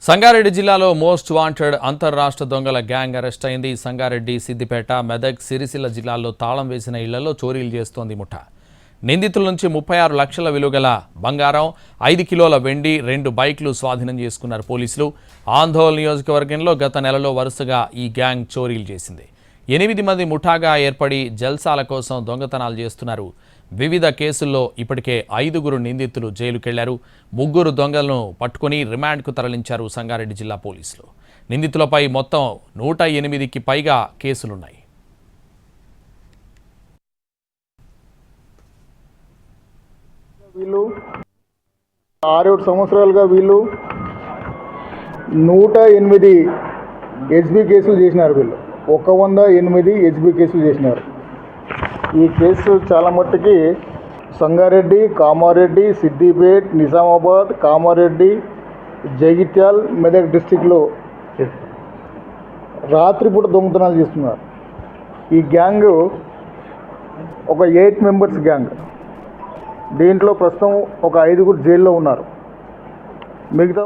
సంగారెడ్డి జిల్లాలో most wanted అంతర్రాష్ట్ర దొంగల గ్యాంగ్ అరెస్ట్ అయింది. సంగారెడ్డి, సిద్దిపేట, మెదక్, సిరిసిల్ల జిల్లాల్లో తాళం వేసిన ఇళ్లలో చోరీలు చేస్తోంది ముఠా. నిందితుల నుంచి 36 లక్షల విలువగల బంగారం, 5 కిలోల వెండి, 2 బైక్లు స్వాధీనం చేసుకున్నారు పోలీసులు. ఆందోళన నియోజకవర్గంలో గత నెలలో వరుసగా ఈ గ్యాంగ్ చోరీలు చేసింది. 8 మంది ముఠాగా ఏర్పడి జల్సాల కోసం దొంగతనాలు చేస్తున్నారు. వివిధ కేసుల్లో ఇప్పటికే 5గురు నిందితులు జైలుకెళ్లారు. 3 దొంగలను పట్టుకుని రిమాండ్కు తరలించారు సంగారెడ్డి జిల్లా పోలీసులు. నిందితులపై మొత్తం 108కి పైగా కేసులున్నాయి. వీళ్ళు 6-7 సంవత్సరాలుగా వీళ్ళు 108 హెచ్బి కేసులు చేసినారు. వీళ్ళు 108 హెచ్బి కేసులు చేసినారు. ఈ కేసు చాలా మట్టుకి సంగారెడ్డి, కామారెడ్డి, సిద్దిపేట్, నిజామాబాద్, కామారెడ్డి, జగిత్యాల్, మెదక్ డిస్టిక్లో రాత్రిపూట దొంగతనాలు చేస్తున్నారు. ఈ గ్యాంగ్ ఒక 8 మెంబర్స్ గ్యాంగ్. దీంట్లో ప్రస్తుతం ఒక 5గురు జైల్లో ఉన్నారు. మిగతా